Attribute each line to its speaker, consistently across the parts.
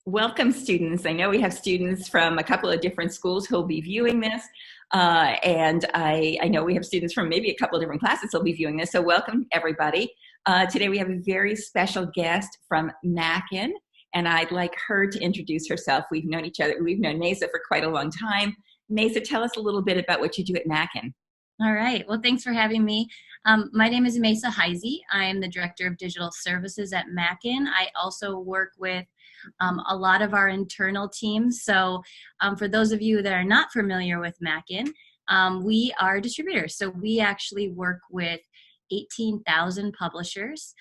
Speaker 1: Welcome, students. I know we have students from a couple of different schools who'll be viewing this, and I know we have students from maybe a couple of different classes who'll be viewing this, so welcome, everybody. Today we have a very special guest from Mackin, and I'd like her to introduce herself. We've known each other, we've known Mesa for quite a long time. Mesa, tell us a little bit about what you do at Mackin.
Speaker 2: All right. Well, thanks for having me. My name is Mesa Heise. I am the Director of Digital Services at Mackin. I also work with a lot of our internal teams. So for those of you that are not familiar with Mackin, we are distributors. So we actually work with 18,000 publishers.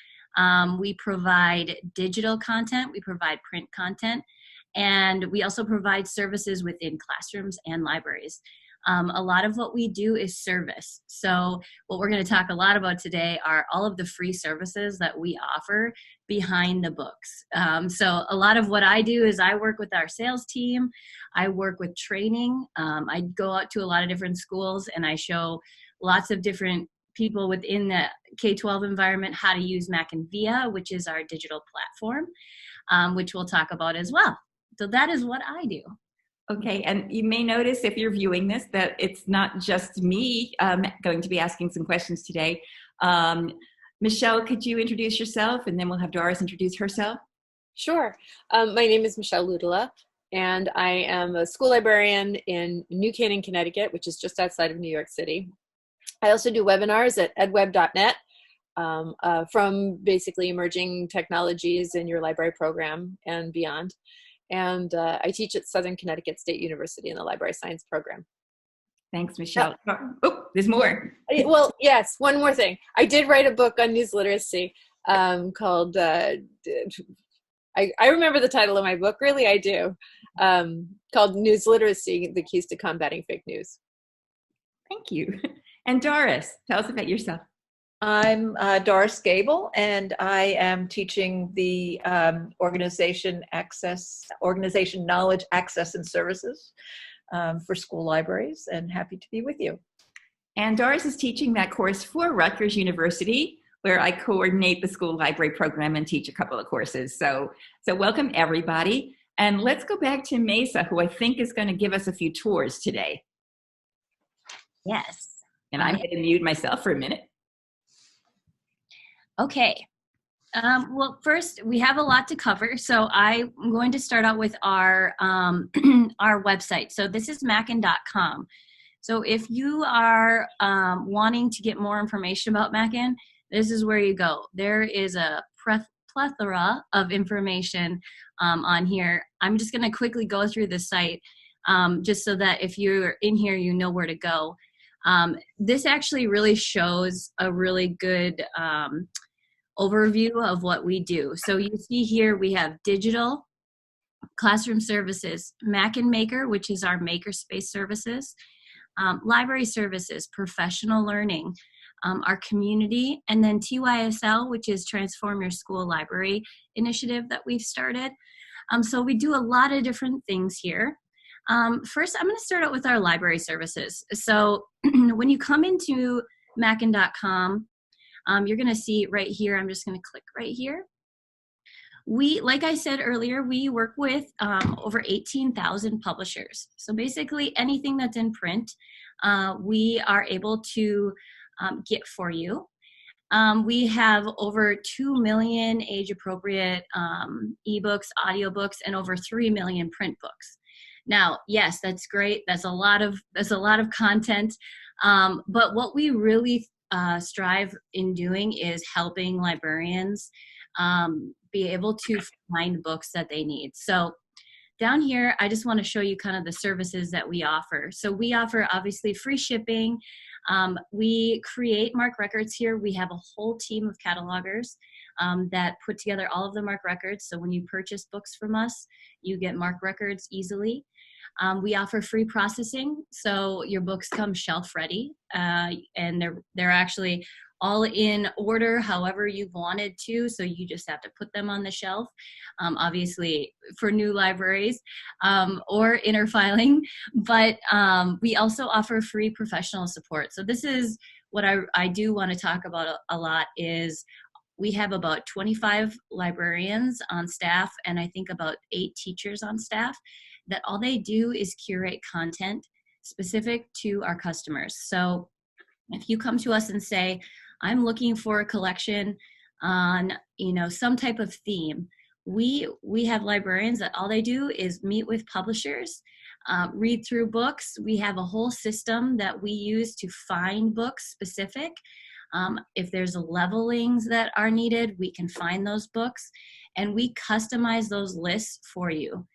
Speaker 2: We provide digital content, we provide print content, and we also provide services within classrooms and libraries. A lot of what we do is service. So what we're going to talk a lot about today are all of the free services that we offer behind the books. So a lot of what I do is I work with our sales team. I work with training. I go out to a lot of different schools and I show lots of different people within the K-12 environment how to use Mackin Via, which is our digital platform, which we'll talk about as well. So that is what I do.
Speaker 1: Okay, and you may notice if you're viewing this that it's not just me going to be asking some questions today. Michelle, could you introduce yourself, and then we'll have Doris introduce herself?
Speaker 3: Sure. My name is Michelle Ludala, and I am a school librarian in New Canaan, Connecticut, which is just outside of New York City. I also do webinars at edweb.net from basically emerging technologies in your library program and beyond. And I teach at Southern Connecticut State University in the Library Science program.
Speaker 1: Thanks, Michelle. Oh, there's more.
Speaker 3: Well, yes, one more thing. I did write a book on news literacy called, I remember the title of my book, really I do, called News Literacy, The Keys to Combating Fake News.
Speaker 1: Thank you. And Doris, tell us about yourself.
Speaker 4: I'm Doris Gable, and I am teaching the organization knowledge, access, and services for school libraries, and happy to be with you.
Speaker 1: And Doris is teaching that course for Rutgers University, where I coordinate the school library program and teach a couple of courses. So welcome, everybody. And let's go back to Mesa, who I think is going to give us a few tours today.
Speaker 2: Yes.
Speaker 1: And I'm going to mute myself for a minute.
Speaker 2: Okay. Well, first, we have a lot to cover. So I'm going to start out with our our website. So this is mackin.com. So if you are wanting to get more information about Mackin, this is where you go. There is a plethora of information on here. I'm just going to quickly go through the site just so that if you're in here, you know where to go. This actually really shows a really good overview of what we do. So you see here we have digital, classroom services, Mackin Maker, which is our makerspace services, library services, professional learning, our community, and then TYSL, which is Transform Your School Library initiative that we've started. So we do a lot of different things here. First, I'm going to start out with our library services. So when you come into mackin.com, you're going to see right here, I'm just going to click right here. Like I said earlier, we work with over 18,000 publishers. So basically anything that's in print, we are able to get for you. We have over 2 million age-appropriate ebooks, audiobooks, and over 3 million print books. Now, yes, that's great. That's a lot of content. But what we really strive in doing is helping librarians be able to find books that they need. So down here, I just want to show you kind of the services that we offer. So we offer obviously free shipping. We create MARC records here. We have a whole team of catalogers that put together all of the MARC records. So when you purchase books from us, you get MARC records easily. We offer free processing, so your books come shelf ready, and they're actually all in order however you've wanted to, so you just have to put them on the shelf, obviously for new libraries or interfiling, but we also offer free professional support. So this is what I do want to talk about a lot is we have about 25 librarians on staff, and I think about 8 teachers on staff, that all they do is curate content specific to our customers. So if you come to us and say, I'm looking for a collection on, some type of theme, we have librarians that all they do is meet with publishers, read through books. We have a whole system that we use to find books specific. If there's levelings that are needed, we can find those books, and we customize those lists for you.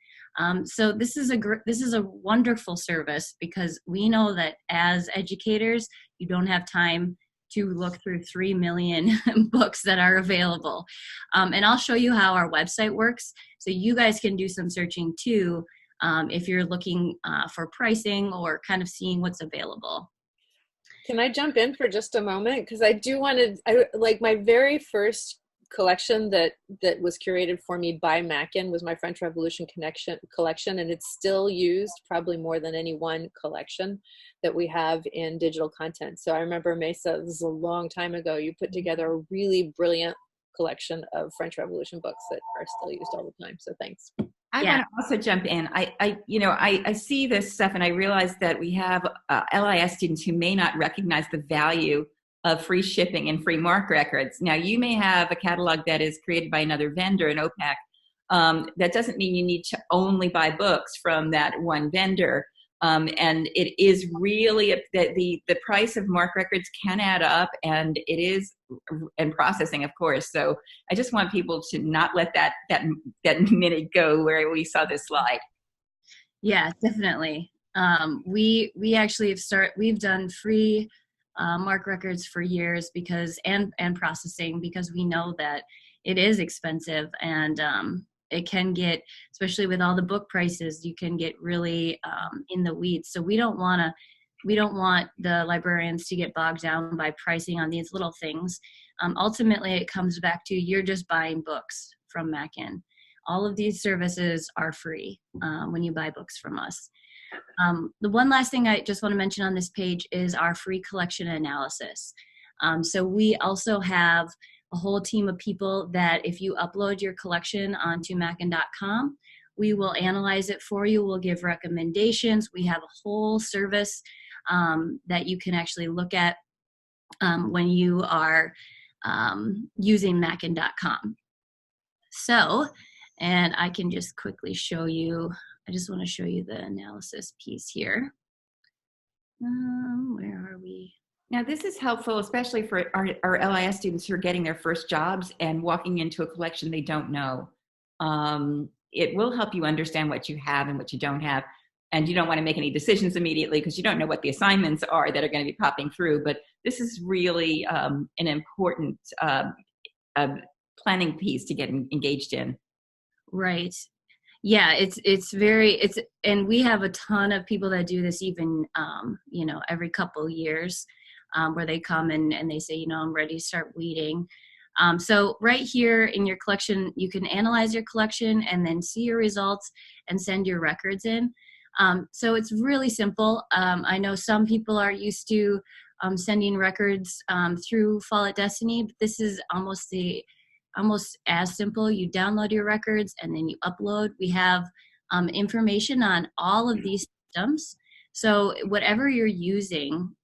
Speaker 2: So this is a wonderful service, because we know that as educators, you don't have time to look through 3 million books that are available. And I'll show you how our website works, so you guys can do some searching too, if you're looking for pricing or kind of seeing what's available.
Speaker 3: Can I jump in for just a moment? Because I do want to, like my very first collection that was curated for me by Mackin was my French Revolution collection, and it's still used probably more than any one collection that we have in digital content. So I remember, Mesa, this is a long time ago, you put together a really brilliant collection of French Revolution books that are still used all the time. So thanks.
Speaker 1: I want to also jump in. I see this stuff, and I realize that we have LIS students who may not recognize the value of free shipping and free MARC records. Now, you may have a catalog that is created by another vendor, an OPAC. That doesn't mean you need to only buy books from that one vendor. And it is really the price of MARC records can add up, and it is, and processing, of course. So I just want people to not let that minute go where we saw this slide.
Speaker 2: Yeah, definitely. We actually we've done free MARC records for years, because and processing, because we know that it is expensive, and it can get, especially with all the book prices, you can get really in the weeds. So we don't want the librarians to get bogged down by pricing on these little things. Ultimately, it comes back to, you're just buying books from Mackin. All of these services are free when you buy books from us. The one last thing I just want to mention on this page is our free collection analysis. So we also have a whole team of people that, if you upload your collection onto Mackin.com, we will analyze it for you. We'll give recommendations. We have a whole service that you can actually look at when you are using Mackin.com. So, and I can just quickly show you, I just want to show you the analysis piece here. Where are we?
Speaker 1: Now, this is helpful, especially for our LIS students who are getting their first jobs and walking into a collection they don't know. It will help you understand what you have and what you don't have. And you don't want to make any decisions immediately, because you don't know what the assignments are that are going to be popping through. But this is really an important planning piece to get engaged in.
Speaker 2: Right. Yeah, and we have a ton of people that do this, even, every couple years, where they come and they say, I'm ready to start weeding. So right here in your collection, you can analyze your collection and then see your results and send your records in. So it's really simple. I know some people are used to sending records through Fall at Destiny, but this is almost as simple. You download your records and then you upload. We have information on all of these systems. So whatever you're using,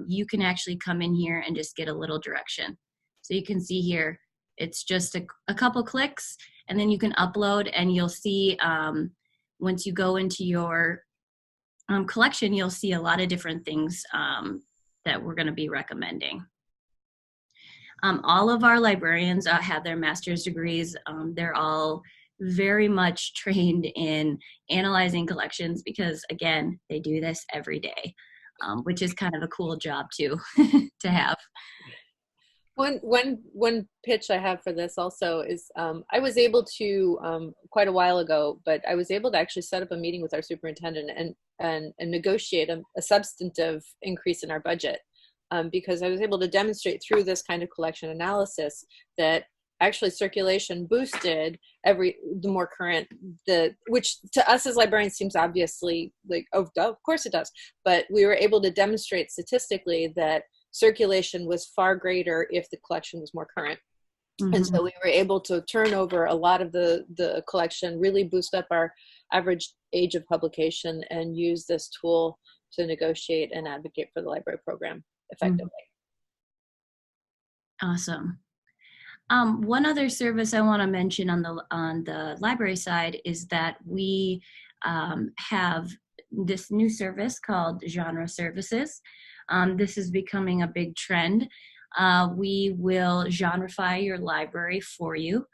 Speaker 2: you can actually come in here and just get a little direction. So you can see here, it's just a couple clicks, and then you can upload, and you'll see once you go into your collection, you'll see a lot of different things that we're going to be recommending. All of our librarians have their master's degrees. They're all very much trained in analyzing collections, because, again, they do this every day, which is kind of a cool job too to have.
Speaker 3: One pitch I have for this also is I was able to, quite a while ago, but I was able to actually set up a meeting with our superintendent and negotiate a substantive increase in our budget, because I was able to demonstrate through this kind of collection analysis that actually circulation boosted the more current, which to us as librarians seems obviously like, oh, of course it does, but we were able to demonstrate statistically that circulation was far greater if the collection was more current. And so we were able to turn over a lot of the collection, really boost up our average age of publication, and use this tool to negotiate and advocate for the library program effectively.
Speaker 2: Awesome. One other service I want to mention on the library side is that we have this new service called Genre Services. This is becoming a big trend. We will genreify your library for you.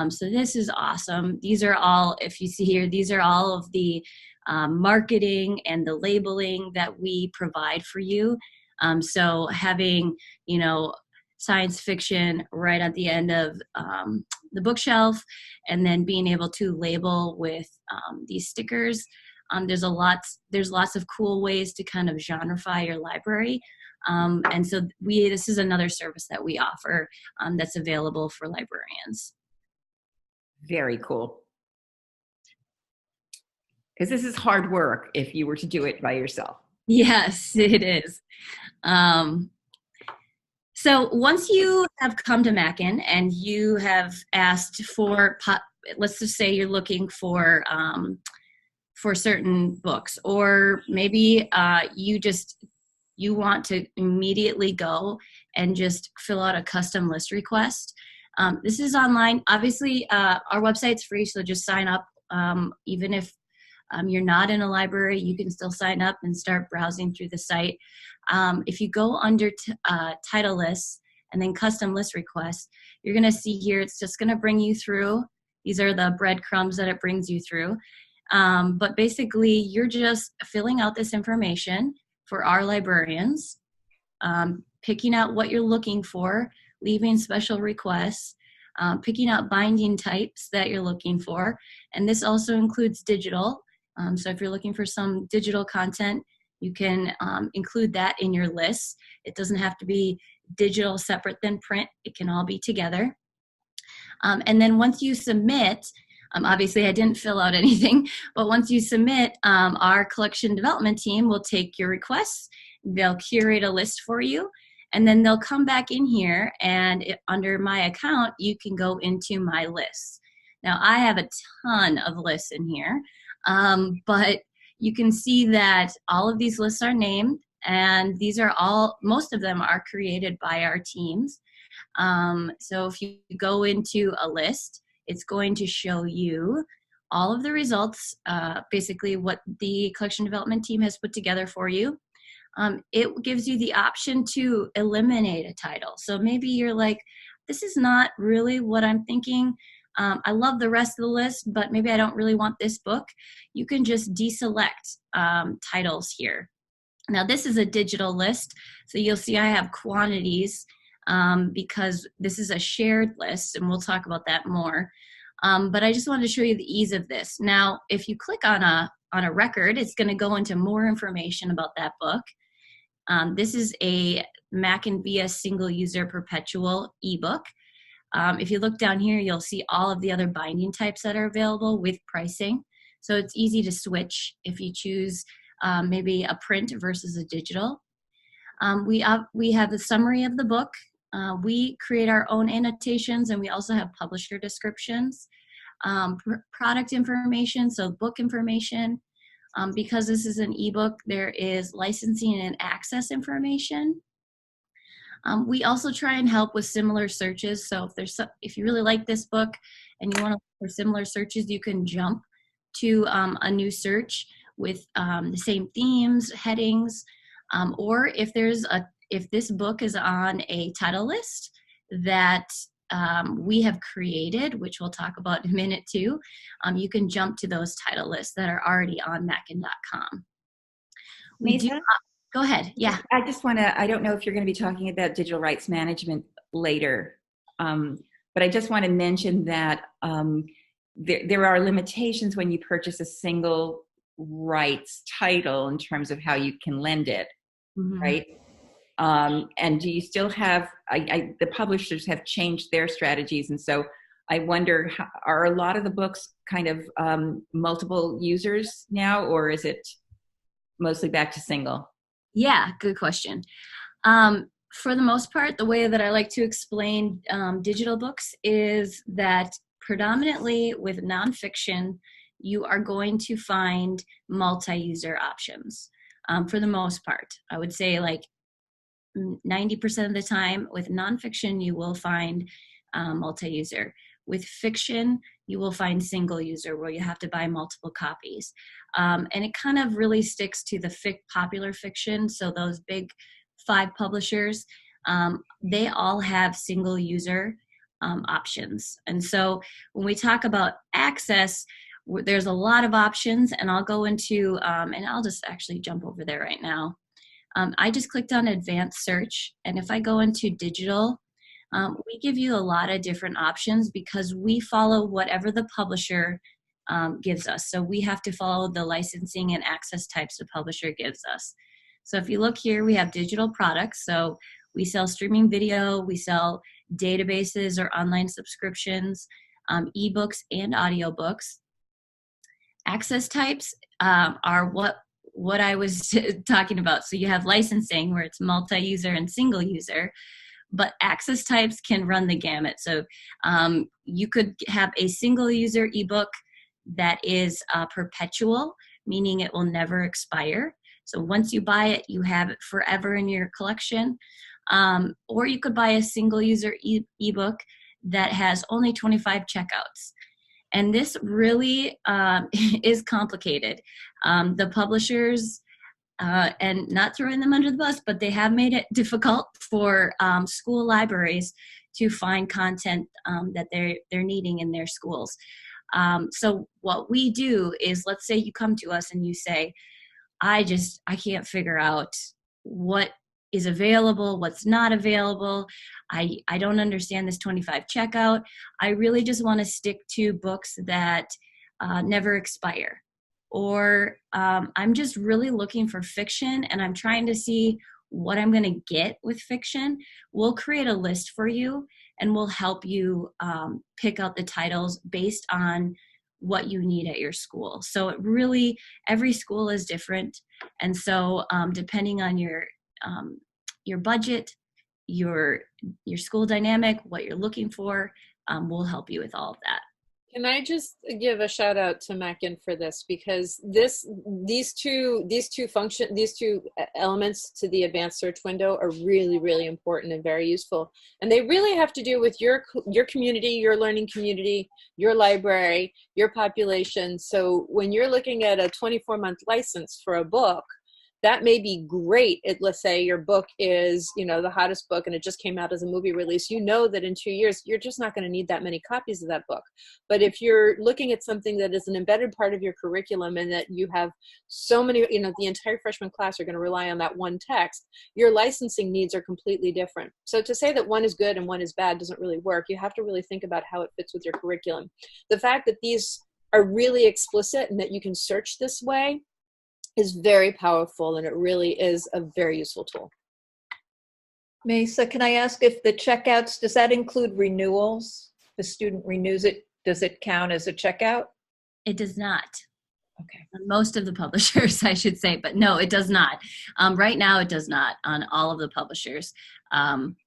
Speaker 2: So this is awesome. These are all, if you see here, these are all of the marketing and the labeling that we provide for you. So having, science fiction right at the end of the bookshelf, and then being able to label with these stickers. There's lots of cool ways to kind of genreify your library. And so this is another service that we offer that's available for librarians.
Speaker 1: Very cool. Because this is hard work if you were to do it by yourself.
Speaker 2: Yes, it is. So once you have come to Mackin and you have asked for, let's just say you're looking for certain books, or maybe you want to immediately go and just fill out a custom list request. This is online. Obviously, our website's free, so just sign up. Even if you're not in a library, you can still sign up and start browsing through the site. If you go under title lists and then custom list requests, you're going to see here, it's just going to bring you through. These are the breadcrumbs that it brings you through. But basically, you're just filling out this information for our librarians, picking out what you're looking for, leaving special requests, picking out binding types that you're looking for. And this also includes digital. So if you're looking for some digital content, you can include that in your list. It doesn't have to be digital separate than print. It can all be together. And then once you submit, obviously I didn't fill out anything, but once you submit, our collection development team will take your requests. They'll curate a list for you, and then they'll come back in here, and under my account, you can go into my lists. Now, I have a ton of lists in here, but you can see that all of these lists are named, and most of them are created by our teams. So if you go into a list, it's going to show you all of the results, basically what the collection development team has put together for you. It gives you the option to eliminate a title. So maybe you're like, this is not really what I'm thinking. I love the rest of the list, but maybe I don't really want this book. You can just deselect titles here. Now, this is a digital list, so you'll see I have quantities because this is a shared list, and we'll talk about that more. But I just wanted to show you the ease of this. Now, if you click on a record, it's going to go into more information about that book. This is a Mackin via single user perpetual ebook. If you look down here, you'll see all of the other binding types that are available with pricing. So it's easy to switch if you choose maybe a print versus a digital. We have the summary of the book. We create our own annotations, and we also have publisher descriptions, product information, so book information. Because this is an ebook, there is licensing and access information. We also try and help with similar searches. So if you really like this book and you want to look for similar searches, you can jump to a new search with the same themes, headings, or if this book is on a title list that we have created, which we'll talk about in a minute too, you can jump to those title lists that are already on Mackin.com. Go ahead. Yeah.
Speaker 1: I just want to, I don't know if you're going to be talking about digital rights management later, but I just want to mention that there are limitations when you purchase a single rights title in terms of how you can lend it, right? And do you still have, the publishers have changed their strategies, and so I wonder, are a lot of the books kind of multiple users now, or is it mostly back to single?
Speaker 2: Yeah, good question. For the most part, the way that I like to explain digital books is that predominantly with nonfiction, you are going to find multi-user options. For the most part, I would say like 90% of the time with nonfiction, you will find multi-user. With fiction, you will find single user where you have to buy multiple copies. And it kind of really sticks to the popular fiction. So those big 5 publishers, they all have single user options. And so when we talk about access, there's a lot of options, and I'll go into, and I'll just actually jump over there right now. I just clicked on advanced search, and if I go into digital, we give you a lot of different options because we follow whatever the publisher gives us. So we have to follow the licensing and access types the publisher gives us. So if you look here, we have digital products. So we sell streaming video, we sell databases or online subscriptions, ebooks and audiobooks. Access types are what I was talking about. So you have licensing where it's multi-user and single user, but access types can run the gamut. So you could have a single user ebook that is perpetual, meaning it will never expire. So once you buy it, you have it forever in your collection. Or you could buy a single user ebook that has only 25 checkouts. And this really is complicated. The publishers, and not throwing them under the bus, but they have made it difficult for school libraries to find content that they're needing in their schools. So what we do is, let's say you come to us and you say, I can't figure out what is available, what's not available. I don't understand this 25 checkout. I really just want to stick to books that never expire. Or I'm just really looking for fiction and I'm trying to see what I'm going to get with fiction. We'll create a list for you and we'll help you pick out the titles based on what you need at your school. So it really, every school is different. And so depending on your budget, your school dynamic, what you're looking for, we'll help you with all of that.
Speaker 3: Can I just give a shout out to Mackin for this, because these two elements to the advanced search window are really, really important and very useful. And they really have to do with your community, your learning community, your library, your population. So when you're looking at a 24-month license for a book, that may be great. Let's say your book is, the hottest book and it just came out as a movie release. You know that in 2 years, you're just not going to need that many copies of that book. But if you're looking at something that is an embedded part of your curriculum and that you have so many, the entire freshman class are going to rely on that one text, your licensing needs are completely different. So to say that one is good and one is bad doesn't really work. You have to really think about how it fits with your curriculum. The fact that these are really explicit and that you can search this way is very powerful, and it really is a very useful tool.
Speaker 4: Mesa, can I ask if the checkouts, does that include renewals? If a student renews it, does it count as a checkout?
Speaker 2: It does not.
Speaker 4: Okay.
Speaker 2: Most of the publishers, I should say, but no, it does not. Right now, it does not on all of the publishers.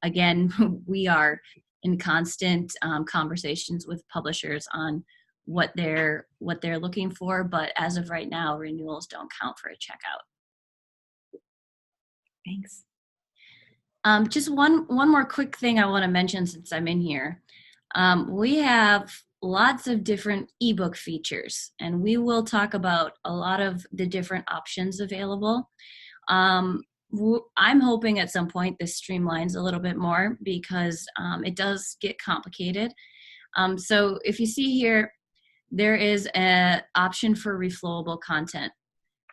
Speaker 2: Again, we are in constant conversations with publishers on what they're looking for, but as of right now, renewals don't count for a checkout.
Speaker 1: Thanks.
Speaker 2: Just one more quick thing I want to mention since I'm in here. We have lots of different ebook features, and we will talk about a lot of the different options available. I'm hoping at some point this streamlines a little bit more because it does get complicated. So if you see here, there is an option for reflowable content.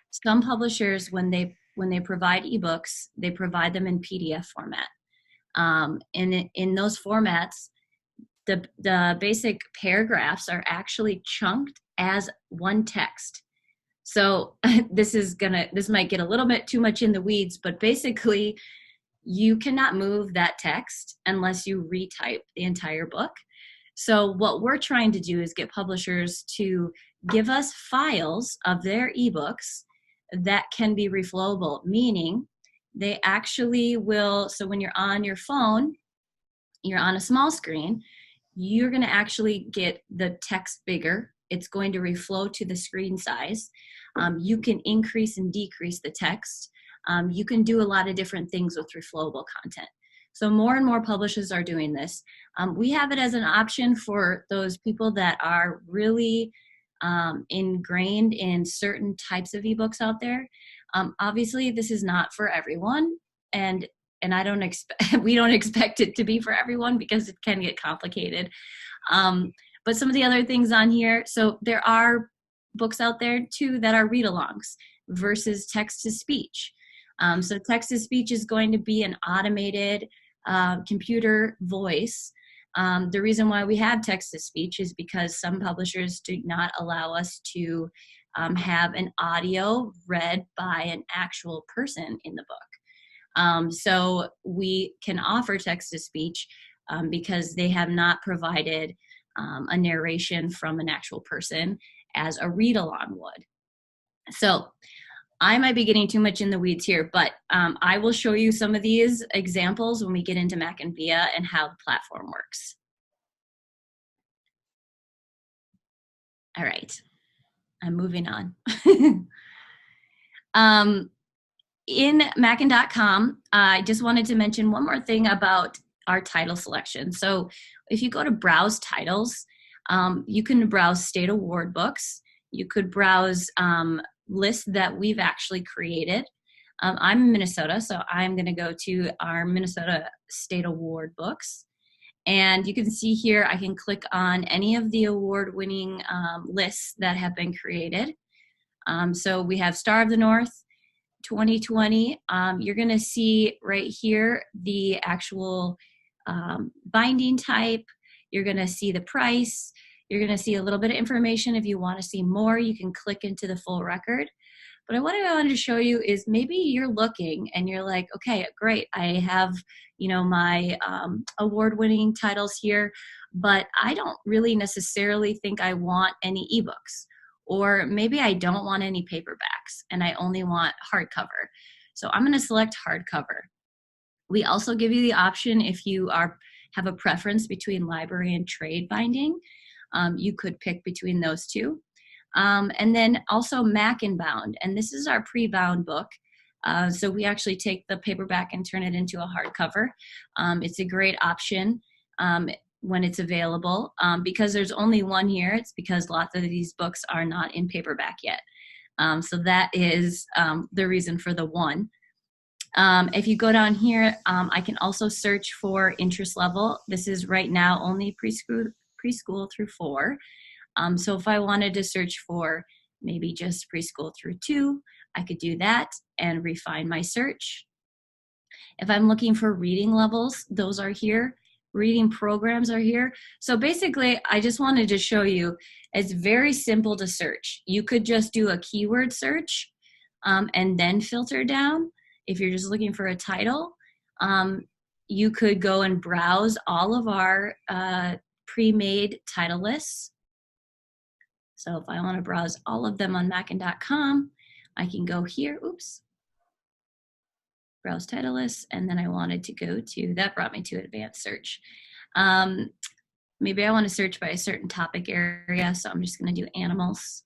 Speaker 2: Some publishers, when they provide ebooks, they provide them in PDF format. And in those formats, the basic paragraphs are actually chunked as one text. So this might get a little bit too much in the weeds, but basically you cannot move that text unless you retype the entire book. So what we're trying to do is get publishers to give us files of their ebooks that can be reflowable, meaning they actually will, so when you're on your phone, you're on a small screen, you're going to actually get the text bigger. It's going to reflow to the screen size. You can increase and decrease the text. You can do a lot of different things with reflowable content. So more and more publishers are doing this. We have it as an option for those people that are really ingrained in certain types of ebooks out there. Obviously, this is not for everyone, and I don't expect we don't expect it to be for everyone because it can get complicated. But some of the other things on here, so there are books out there too that are read-alongs versus text-to-speech. So text-to-speech is going to be an automated computer voice. The reason why we have text-to-speech is because some publishers do not allow us to have an audio read by an actual person in the book. So we can offer text-to-speech because they have not provided a narration from an actual person as a read-along would. So I might be getting too much in the weeds here, but I will show you some of these examples when we get into Mackin Via and how the platform works. All right, I'm moving on. In Mackin.com, I just wanted to mention one more thing about our title selection. So if you go to browse titles, you can browse state award books. You could browse lists that we've actually created. I'm in Minnesota, so I'm going to go to our Minnesota State Award books. And you can see here, I can click on any of the award-winning lists that have been created. So we have Star of the North 2020. You're going to see right here the actual binding type. You're going to see the price. You're going to see a little bit of information. If you want to see more, you can click into the full record. But what I wanted to show you is maybe you're looking and you're like, okay, great. I have, my award-winning titles here, but I don't really necessarily think I want any ebooks. Or maybe I don't want any paperbacks and I only want hardcover. So I'm going to select hardcover. We also give you the option if you have a preference between library and trade binding. You could pick between those two. And then also Mackin bound, and this is our pre-bound book. So we actually take the paperback and turn it into a hardcover. It's a great option when it's available. Because there's only one here, it's because lots of these books are not in paperback yet. So that is the reason for the one. If you go down here, I can also search for interest level. This is right now only preschool through 4. So if I wanted to search for maybe just preschool through 2, I could do that and refine my search. If I'm looking for reading levels, those are here. Reading programs are here. So basically, I just wanted to show you, it's very simple to search. You could just do a keyword search and then filter down. If you're just looking for a title, you could go and browse all of our pre-made title lists. So if I want to browse all of them on Mackin.com, I can go here, browse title lists, and then I wanted to go to, that brought me to advanced search. Maybe I want to search by a certain topic area, so I'm just going to do animals.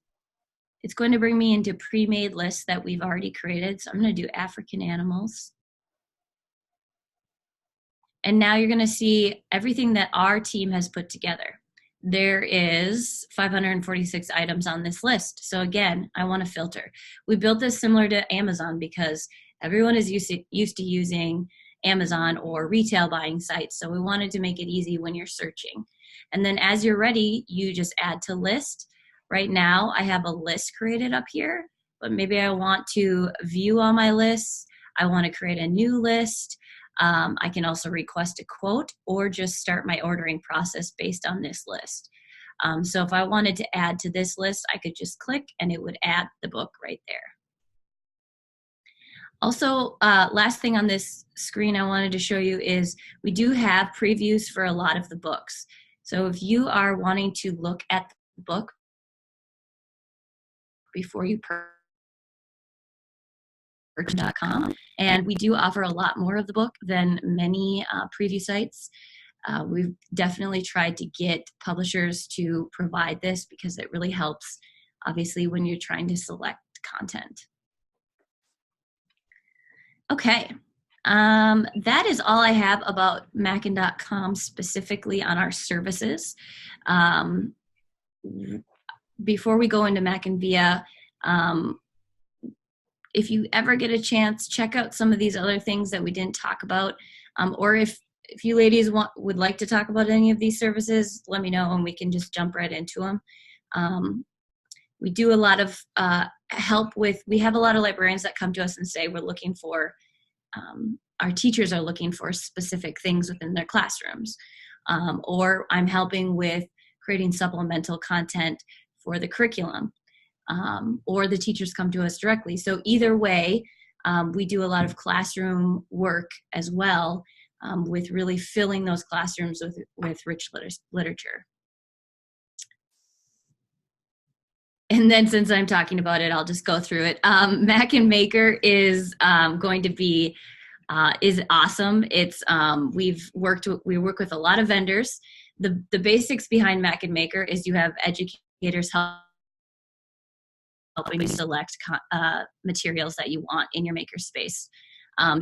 Speaker 2: It's going to bring me into pre-made lists that we've already created, so I'm going to do African animals. And now you're going to see everything that our team has put together. There is 546 items on this list. So again, I want to filter. We built this similar to Amazon because everyone is used to using Amazon or retail buying sites. So we wanted to make it easy when you're searching. And then as you're ready, you just add to list. Right now, I have a list created up here, but maybe I want to view all my lists. I want to create a new list. I can also request a quote or just start my ordering process based on this list. So if I wanted to add to this list, I could just click and it would add the book right there. Also, last thing on this screen I wanted to show you is we do have previews for a lot of the books. So if you are wanting to look at the book before you and we do offer a lot more of the book than many preview sites. We've definitely tried to get publishers to provide this because it really helps, obviously, when you're trying to select content. Okay, that is all I have about Mackin.com specifically on our services. Before we go into Mackin Via, if you ever get a chance, check out some of these other things that we didn't talk about, or if you ladies would like to talk about any of these services, let me know and we can just jump right into them. We do a lot of help with, we have a lot of librarians that come to us and say we're looking for, our teachers are looking for specific things within their classrooms. Or I'm helping with creating supplemental content for the curriculum. Or the teachers come to us directly. So either way, we do a lot of classroom work as well, with really filling those classrooms with rich literature. And then since I'm talking about it, I'll just go through it. Mackin Maker is going to be, is awesome. It's, we work with a lot of vendors. The basics behind Mackin Maker is you have educators helping you select materials that you want in your makerspace.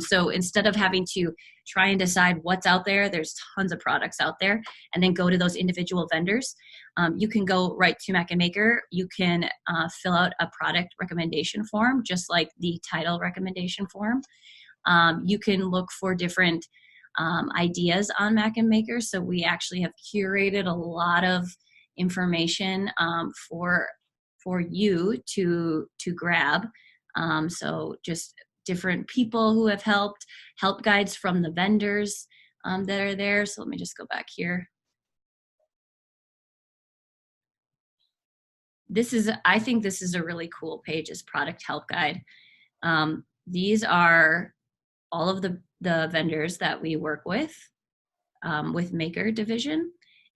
Speaker 2: So instead of having to try and decide what's out there, there's tons of products out there, and then go to those individual vendors. You can go right to Mackin Maker. You can fill out a product recommendation form, just like the title recommendation form. You can look for different ideas on Mackin Maker. So we actually have curated a lot of information for you to grab. So just different people who have help guides from the vendors that are there. So let me just go back here. I think this is a really cool page, is product help guide. These are all of the vendors that we work with Maker Division.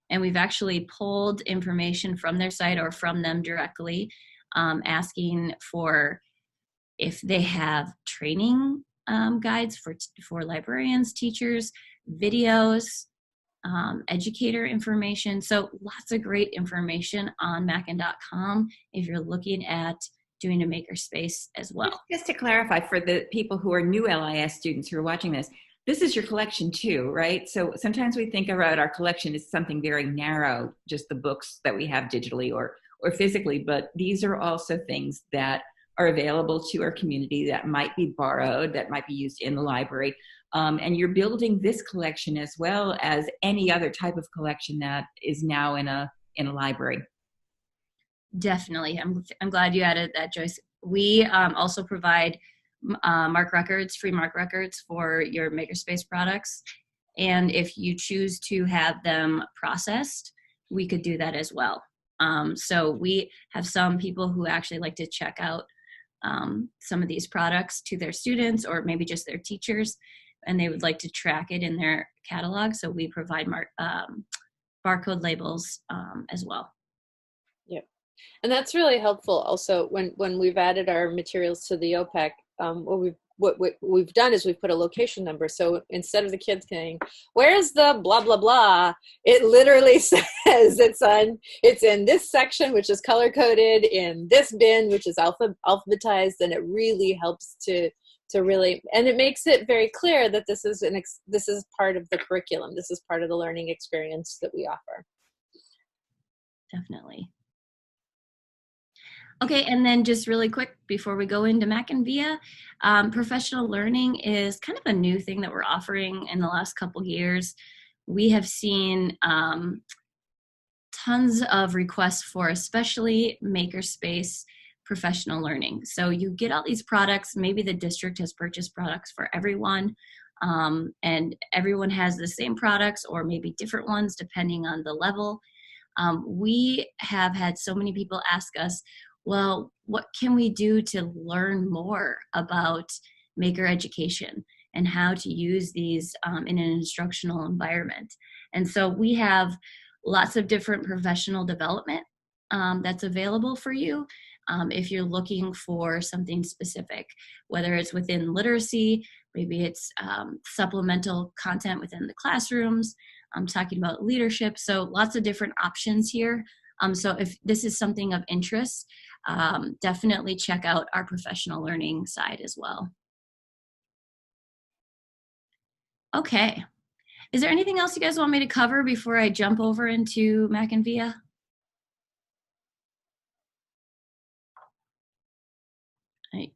Speaker 2: And we've actually pulled information from their site or from them directly, asking for if they have training guides for librarians, teachers, videos, educator information. So lots of great information on Mackin.com if you're looking at doing a makerspace as well.
Speaker 1: Just to clarify for the people who are new LIS students who are watching this is your collection too, right? So sometimes we think about our collection as something very narrow, just the books that we have digitally or physically, but these are also things that are available to our community that might be borrowed, that might be used in the library. And you're building this collection as well as any other type of collection that is now in a library.
Speaker 2: Definitely. I'm glad you added that, Joyce. We also provide free MARC records for your makerspace products. And if you choose to have them processed, we could do that as well. So we have some people who actually like to check out some of these products to their students or maybe just their teachers, and they would like to track it in their catalog. So we provide barcode labels as well.
Speaker 3: Yep. And that's really helpful also when we've added our materials to the OPEC. What we've done is we've put a location number. So instead of the kids saying, "Where's the blah blah blah?" it literally says it's in this section, which is color coded, in this bin, which is alphabetized, and it really helps to really, and it makes it very clear that this is part of the curriculum. This is part of the learning experience that we offer.
Speaker 2: Definitely. Okay, and then just really quick before we go into Mackin Via, professional learning is kind of a new thing that we're offering in the last couple years. We have seen tons of requests for especially makerspace professional learning. So you get all these products, maybe the district has purchased products for everyone, and everyone has the same products or maybe different ones depending on the level. We have had so many people ask us, well, what can we do to learn more about maker education and how to use these in an instructional environment? And so we have lots of different professional development that's available for you. if you're looking for something specific, whether it's within literacy, maybe it's supplemental content within the classrooms. I'm talking about leadership, so lots of different options here. So if this is something of interest, definitely check out our professional learning side as well. Okay. Is there anything else you guys want me to cover before I jump over into Mackin Via?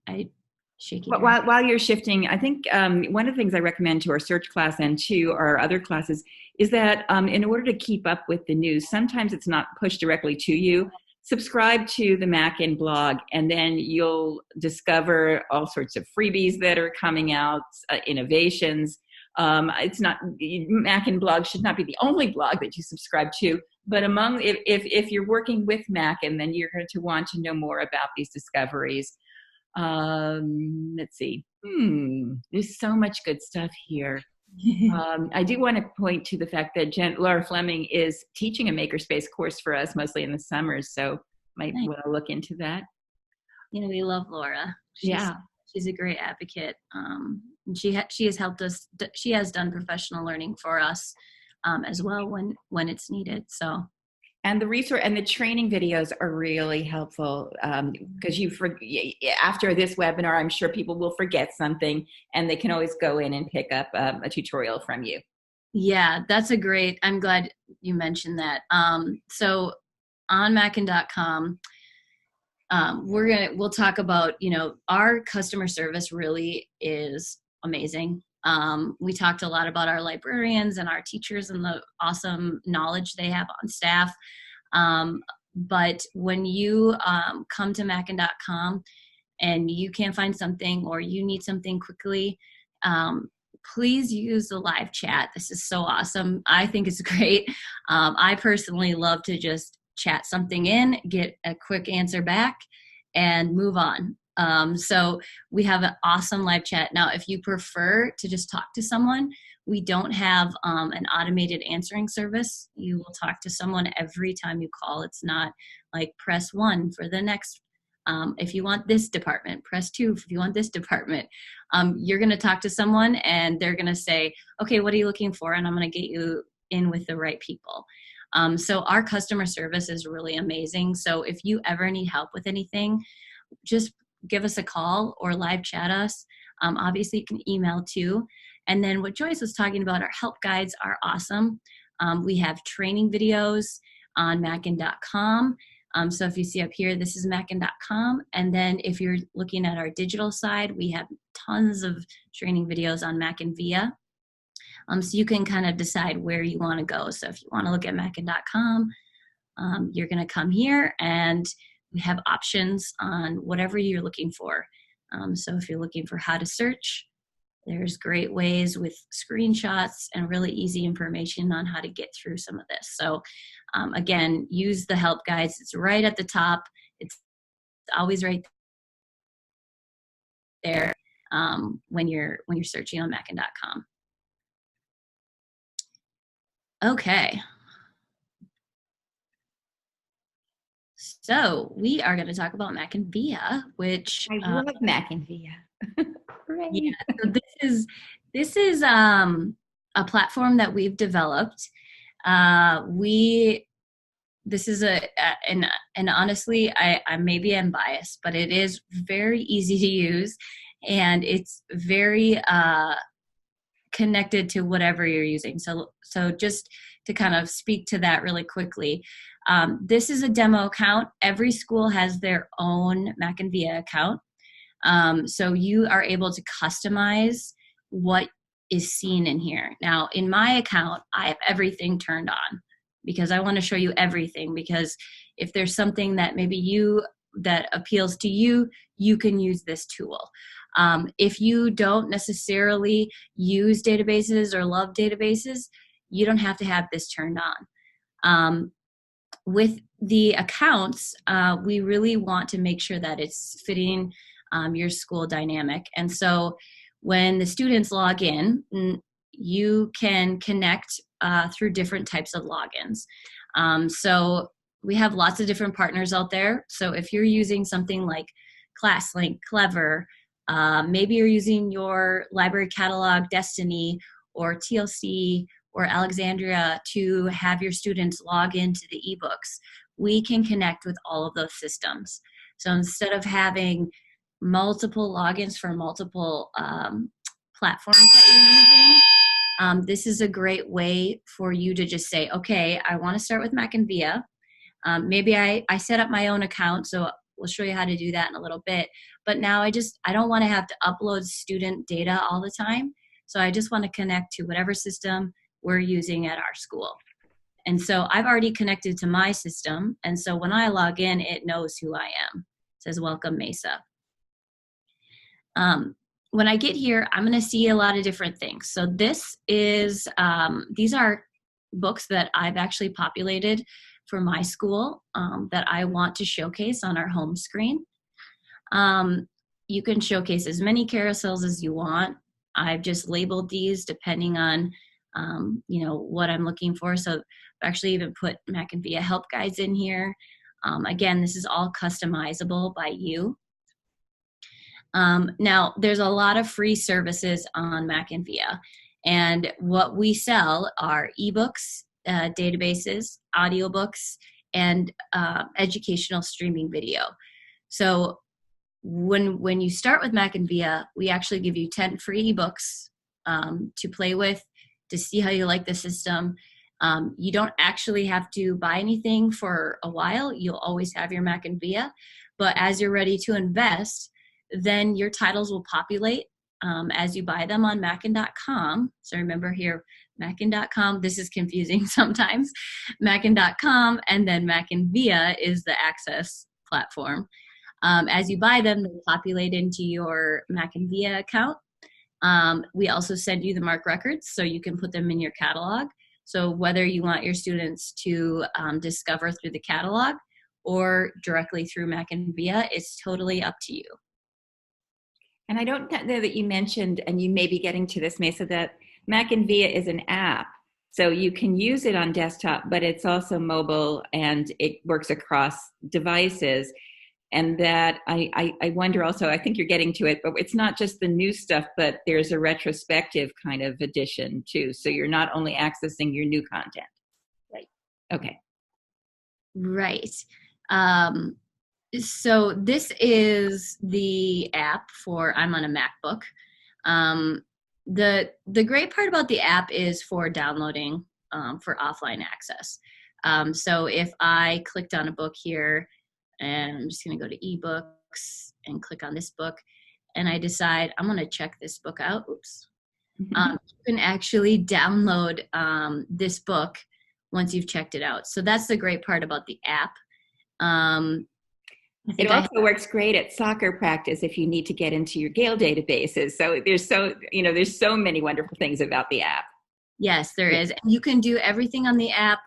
Speaker 2: I shaking.
Speaker 1: But while you're shifting, I think one of the things I recommend to our search class and to our other classes is that in order to keep up with the news, sometimes it's not pushed directly to you. Subscribe to the Mackin blog, and then you'll discover all sorts of freebies that are coming out, innovations. It's not, Mackin blog should not be the only blog that you subscribe to, but if you're working with Mackin, then you're going to want to know more about these discoveries. Let's see. There's so much good stuff here. I do want to point to the fact that Laura Fleming is teaching a makerspace course for us, mostly in the summers, so might want to look into that.
Speaker 2: You know, we love Laura. She's a great advocate. She has helped us. She has done professional learning for us as well when it's needed. So.
Speaker 1: And the resource and the training videos are really helpful because after this webinar, I'm sure people will forget something, and they can always go in and pick up a tutorial from you.
Speaker 2: Yeah, that's I'm glad you mentioned that. So on Mackin.com, we'll talk about, our customer service really is amazing. We talked a lot about our librarians and our teachers and the awesome knowledge they have on staff. But when you come to Mackin.com and you can't find something or you need something quickly, please use the live chat. This is so awesome. I think it's great. I personally love to just chat something in, get a quick answer back, and move on. So we have an awesome live chat. Now, if you prefer to just talk to someone, we don't have an automated answering service. You will talk to someone every time you call. It's not like press 1 for the next. If you want this department, press 2 if you want this department. You're going to talk to someone and they're going to say, okay, what are you looking for? And I'm going to get you in with the right people. So our customer service is really amazing. So if you ever need help with anything, just give us a call or live chat us. Obviously, you can email too. And then what Joyce was talking about, our help guides are awesome. We have training videos on Mackin.com. So if you see up here, this is Mackin.com. And then if you're looking at our digital side, we have tons of training videos on Mackin Via. So you can kind of decide where you want to go. So if you want to look at Mackin.com, you're going to come here and we have options on whatever you're looking for. So if you're looking for how to search, there's great ways with screenshots and really easy information on how to get through some of this. So again, use the help guides. It's right at the top. It's always right there when you're searching on Mackin.com. Okay. So we are going to talk about Mackin Via, which
Speaker 1: I love Mackin Via.
Speaker 2: Right. Yeah. So this is a platform that we've developed. This is and honestly, I maybe am biased, but it is very easy to use, and it's very connected to whatever you're using. So just to kind of speak to that really quickly, this is a demo account. Every school has their own Mackin Via account. So you are able to customize what is seen in here. Now, in my account, I have everything turned on because I want to show you everything, because if there's something that maybe that appeals to you, you can use this tool. If you don't necessarily use databases or love databases, you don't have to have this turned on. With the accounts, we really want to make sure that it's fitting your school dynamic. And so when the students log in, you can connect through different types of logins. So we have lots of different partners out there. So if you're using something like ClassLink, Clever, maybe you're using your library catalog, Destiny, or TLC, or Alexandria to have your students log into the ebooks, we can connect with all of those systems. So instead of having multiple logins for multiple platforms that you're using, this is a great way for you to just say, okay, I want to start with Mackin Via. Maybe I set up my own account, so we'll show you how to do that in a little bit. But now I don't want to have to upload student data all the time. So I just want to connect to whatever system we're using at our school. And so I've already connected to my system. And so when I log in, it knows who I am. It says, welcome Mesa. When I get here, I'm going to see a lot of different things. So this is, these are books that I've actually populated for my school that I want to showcase on our home screen. You can showcase as many carousels as you want. I've just labeled these depending on, what I'm looking for. So I've actually even put Mackin Via help guides in here. Again, this is all customizable by you. Now, there's a lot of free services on Mackin Via, and what we sell are ebooks, databases, audiobooks, and educational streaming video. So when you start with Mackin Via, we actually give you 10 free ebooks to play with, to see how you like the system. You don't actually have to buy anything for a while. You'll always have your Mackin Via, but as you're ready to invest, then your titles will populate as you buy them on Mackin.com. So remember here, Mackin.com, this is confusing sometimes, Mackin.com, and then Mackin Via is the access platform. As you buy them, they populate into your Mackin Via account. We also send you the MARC records so you can put them in your catalog. So whether you want your students to discover through the catalog or directly through Mackin Via, it's totally up to you.
Speaker 1: And I don't know that you mentioned, and you may be getting to this, Mesa, that Mackin Via is an app. So you can use it on desktop, but it's also mobile and it works across devices. And that I wonder also, I think you're getting to it, but it's not just the new stuff, but there's a retrospective kind of edition too. So you're not only accessing your new content.
Speaker 2: Right.
Speaker 1: Okay.
Speaker 2: Right. So this is the app for, I'm on a MacBook. The great part about the app is for downloading for offline access. So if I clicked on a book here, and I'm just going to go to ebooks and click on this book, and I decide I'm going to check this book out. Oops. You can actually download this book once you've checked it out. So that's the great part about the app.
Speaker 1: It also works great at soccer practice if you need to get into your Gale databases. So there's so many wonderful things about the app.
Speaker 2: Yes, there is. You can do everything on the app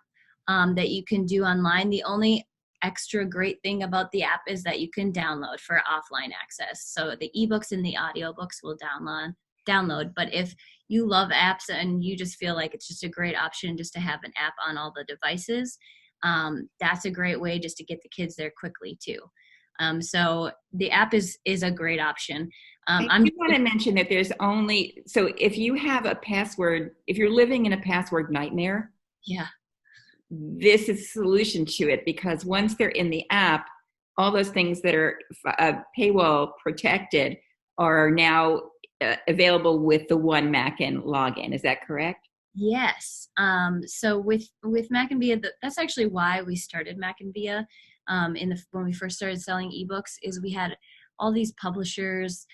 Speaker 2: that you can do online. The only extra great thing about the app is that you can download for offline access. So the ebooks and the audiobooks will download. But if you love apps and you just feel like it's just a great option just to have an app on all the devices, that's a great way just to get the kids there quickly too. So the app is a great option.
Speaker 1: I do want to mention that so if you have a password, if you're living in a password nightmare, this is a solution to it, because once they're in the app, all those things that are paywall protected are now available with the one Mackin login. Is that correct?
Speaker 2: Yes. So with Mackin Via, that's actually why we started Mackin Via. When we first started selling ebooks, is we had all these publishers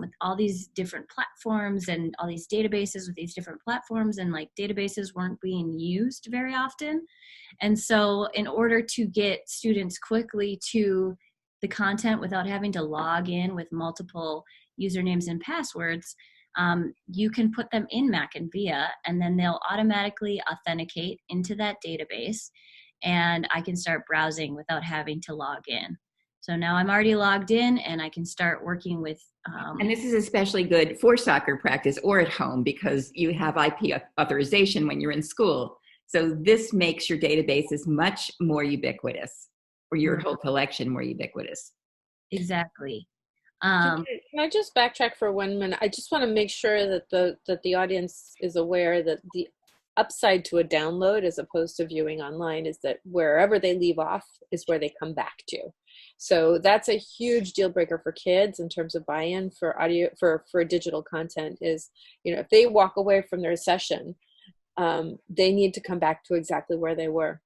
Speaker 2: with all these different platforms and all these databases with these different platforms, and like databases weren't being used very often. And so in order to get students quickly to the content without having to log in with multiple usernames and passwords, you can put them in Mackin Via, and then they'll automatically authenticate into that database, and I can start browsing without having to log in. So now I'm already logged in, and I can start working with.
Speaker 1: And this is especially good for soccer practice or at home, because you have IP authorization when you're in school. So this makes your databases much more ubiquitous, or your whole collection more ubiquitous.
Speaker 2: Exactly.
Speaker 3: Can I just backtrack for 1 minute? I just want to make sure that the audience is aware that the upside to a download as opposed to viewing online is that wherever they leave off is where they come back to. So that's a huge deal breaker for kids in terms of buy-in for audio, for digital content is, if they walk away from their session, they need to come back to exactly where they were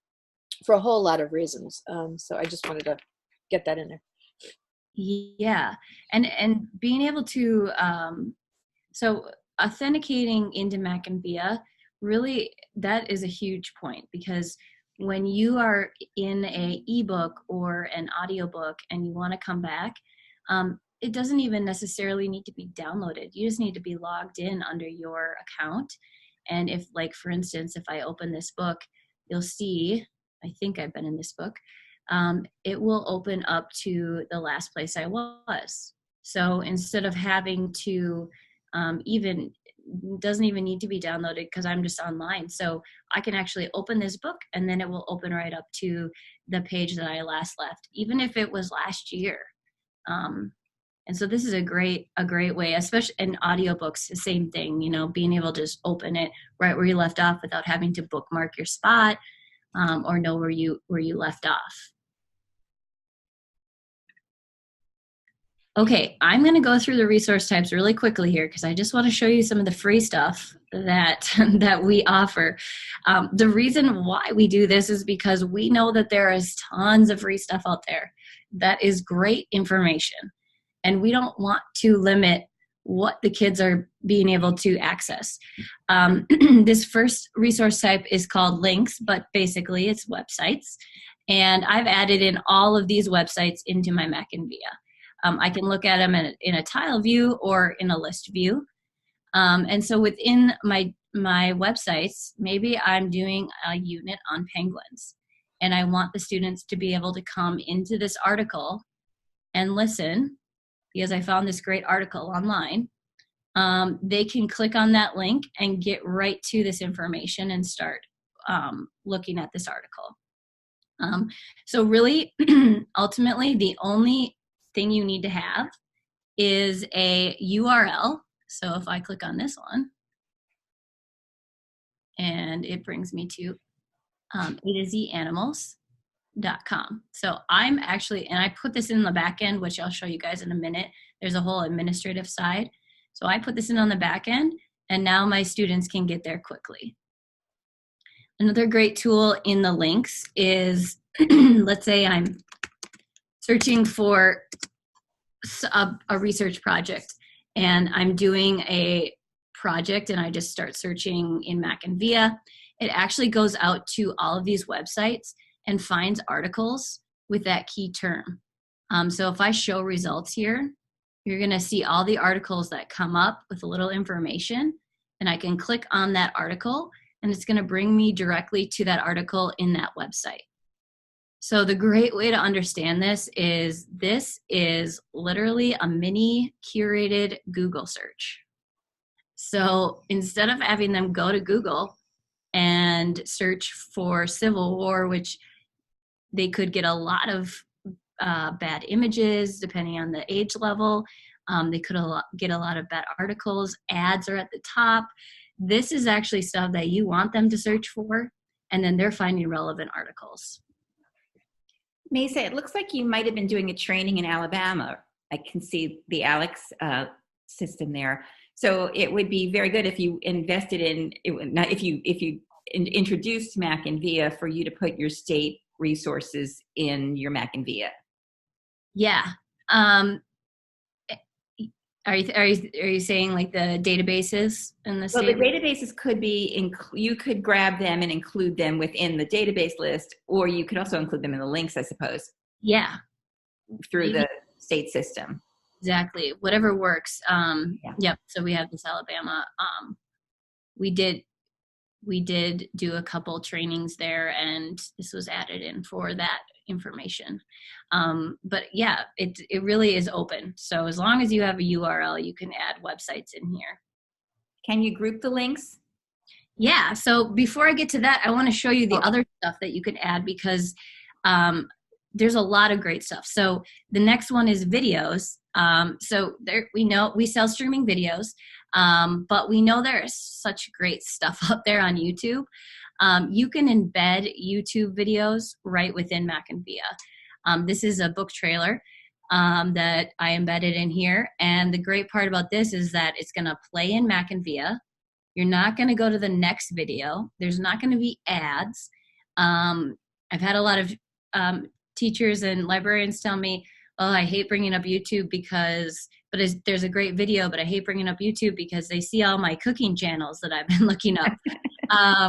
Speaker 3: for a whole lot of reasons. So I just wanted to get that in there.
Speaker 2: Yeah. And being able to, so authenticating into Mackin Via, really, that is a huge point, because when you are in a ebook or an audiobook and you want to come back, it doesn't even necessarily need to be downloaded. You just need to be logged in under your account. And if, like, for instance, if I open this book, you'll see, I think I've been in this book, it will open up to the last place I was. So instead of having to doesn't even need to be downloaded because I'm just online. So I can actually open this book and then it will open right up to the page that I last left, even if it was last year. And so this is a great way, especially in audiobooks, the same thing, being able to just open it right where you left off without having to bookmark your spot, or know where you left off. Okay, I'm going to go through the resource types really quickly here because I just want to show you some of the free stuff that we offer. The reason why we do this is because we know that there is tons of free stuff out there that is great information, and we don't want to limit what the kids are being able to access. This first resource type is called links, but basically it's websites. And I've added in all of these websites into my Mackin Via. I can look at them in a tile view or in a list view. And so within my websites, maybe I'm doing a unit on penguins, and I want the students to be able to come into this article and listen, because I found this great article online. They can click on that link and get right to this information and start looking at this article. So really, ultimately, the only thing you need to have is a URL. So if I click on this one, and it brings me to A2ZAnimals.com. So I'm actually, and I put this in the back end, which I'll show you guys in a minute. There's a whole administrative side. So I put this in on the back end, and now my students can get there quickly. Another great tool in the links is, let's say I'm searching for a research project, and I'm doing a project, and I just start searching in Mackin Via. It actually goes out to all of these websites and finds articles with that key term. So if I show results here, you're going to see all the articles that come up with a little information, and I can click on that article, and it's going to bring me directly to that article in that website. So the great way to understand this is literally a mini curated Google search. So instead of having them go to Google and search for Civil War, which they could get a lot of bad images depending on the age level, they could get a lot of bad articles, ads are at the top. This is actually stuff that you want them to search for, and then they're finding relevant articles.
Speaker 1: Mesa, it looks like you might have been doing a training in Alabama. I can see the Alex system there. So it would be very good if you invested in, if you introduced Mackin Via, for you to put your state resources in your Mackin Via.
Speaker 2: Yeah. Are you saying like the databases in the state?
Speaker 1: Well, the databases could be, you could grab them and include them within the database list, or you could also include them in the links, I suppose.
Speaker 2: Yeah.
Speaker 1: Through the state system.
Speaker 2: Exactly. Whatever works. Yep. So we have this Alabama. We did do a couple trainings there, and this was added in for that information. But yeah, it really is open. So as long as you have a URL, you can add websites in here.
Speaker 1: Can you group the links?
Speaker 2: Yeah, so before I get to that, I want to show you the other stuff that you can add because there's a lot of great stuff. So the next one is videos. So there, we know we sell streaming videos, but we know there's such great stuff out there on YouTube. You can embed YouTube videos right within Mackin Via. This is a book trailer that I embedded in here. And the great part about this is that it's going to play in Mackin Via. You're not going to go to the next video. There's not going to be ads. I've had a lot of teachers and librarians tell me, oh, I hate bringing up YouTube there's a great video, but I hate bringing up YouTube because they see all my cooking channels that I've been looking up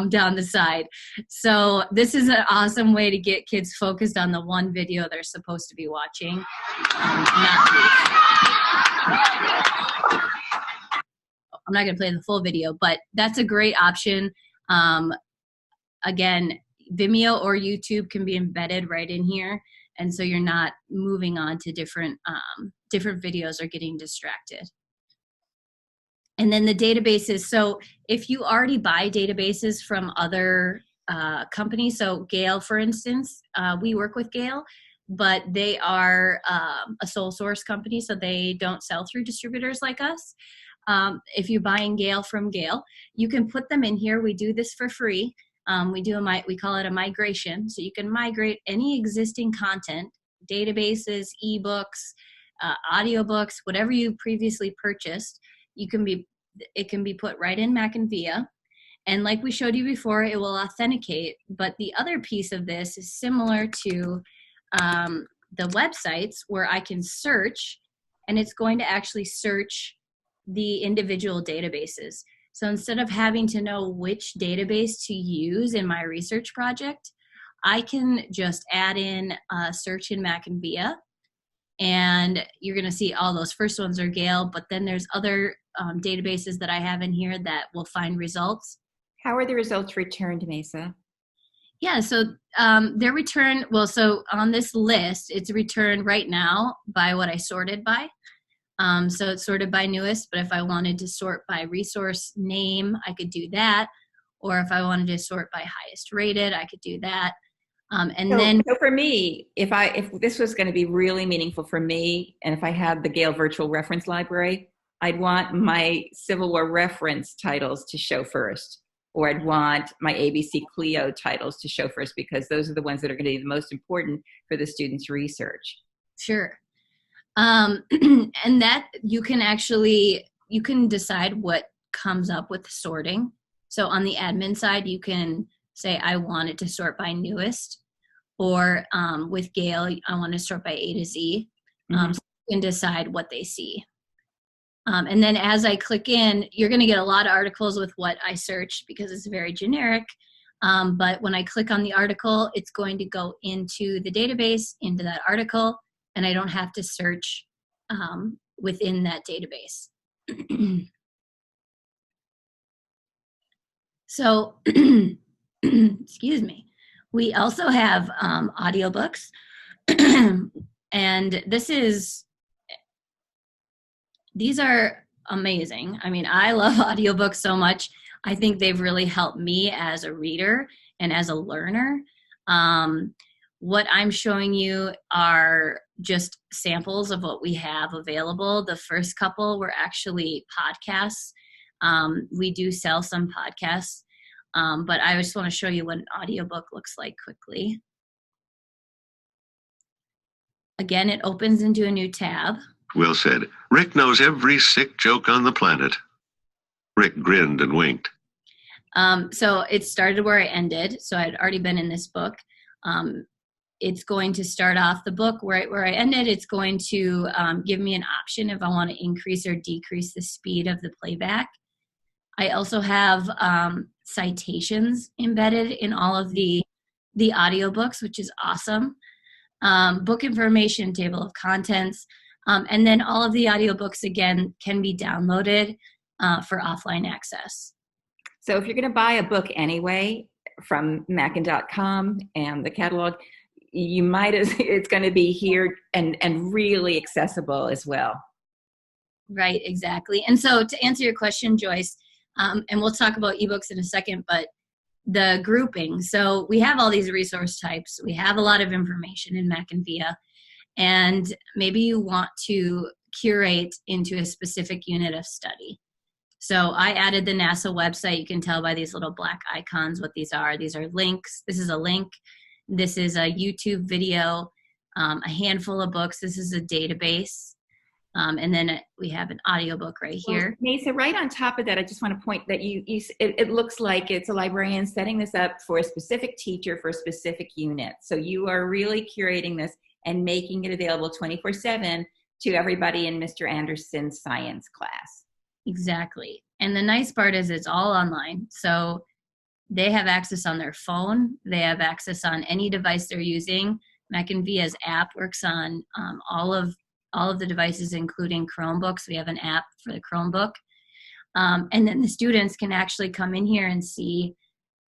Speaker 2: down the side. So this is an awesome way to get kids focused on the one video they're supposed to be watching. I'm not going to play the full video, but that's a great option. Again, Vimeo or YouTube can be embedded right in here. And so you're not moving on to different videos or getting distracted. And then the databases. So if you already buy databases from other companies, so Gale, for instance, we work with Gale, but they are a sole source company, so they don't sell through distributors like us. If you're buying Gale from Gale, you can put them in here. We do this for free. We call it a migration. So you can migrate any existing content, databases, ebooks, audiobooks, whatever you previously purchased. It can be put right in Mackin Via. And like we showed you before, it will authenticate. But the other piece of this is similar to the websites where I can search, and it's going to actually search the individual databases. So instead of having to know which database to use in my research project, I can just add in a search in Mackin Via, and you're going to see all those first ones are Gale, but then there's other databases that I have in here that will find results.
Speaker 1: How are the results returned, Mesa?
Speaker 2: Yeah, so they're returned, so on this list, it's returned right now by what I sorted by. So it's sorted by newest, but if I wanted to sort by resource name, I could do that. Or if I wanted to sort by highest rated, I could do that. So
Speaker 1: for me, if this was going to be really meaningful for me, and if I had the Gale Virtual Reference Library, I'd want my Civil War reference titles to show first, or I'd want my ABC Clio titles to show first, because those are the ones that are going to be the most important for the students' research.
Speaker 2: Sure. And that you can decide what comes up with sorting. So on the admin side, you can say, I want it to sort by newest, or with Gale, I want to sort by A to Z. So you can decide what they see. And then as I click in, you're going to get a lot of articles with what I searched because it's very generic. But when I click on the article, it's going to go into the database, into that article, and I don't have to search within that database. So, excuse me. We also have audiobooks, and these are amazing. I mean, I love audiobooks so much. I think they've really helped me as a reader and as a learner. What I'm showing you are just samples of what we have available. The first couple were actually podcasts. We do sell some podcasts, but I just want to show you what an audiobook looks like quickly. Again, it opens into a new tab.
Speaker 5: Will said, Rick knows every sick joke on the planet. Rick grinned and winked.
Speaker 2: So it started where I ended. So I'd already been in this book. It's going to start off the book right where I ended. It's going to give me an option if I want to increase or decrease the speed of the playback. I also have citations embedded in all of the audiobooks, which is awesome. Book information, table of contents, and then all of the audiobooks, again, can be downloaded for offline access.
Speaker 1: So if you're going to buy a book anyway from Mackin.com and the catalog, it's going to be here and really accessible as well.
Speaker 2: Right, exactly. And so to answer your question, Joyce, And we'll talk about ebooks in a second, but the grouping. So we have all these resource types. We have a lot of information in Mackin Via, and maybe you want to curate into a specific unit of study. So I added the NASA website. You can tell by these little black icons what these are. These are links. This is a link. This is a YouTube video, a handful of books. This is a database. And then we have an audiobook right here.
Speaker 1: Well, Mesa, right on top of that, I just want to point that it looks like it's a librarian setting this up for a specific teacher for a specific unit. So you are really curating this and making it available 24/7 to everybody in Mr. Anderson's science class.
Speaker 2: Exactly. And the nice part is it's all online. So they have access on their phone. They have access on any device they're using. Mackin Via's app works on all of the devices, including Chromebooks. We have an app for the Chromebook. And then the students can actually come in here and see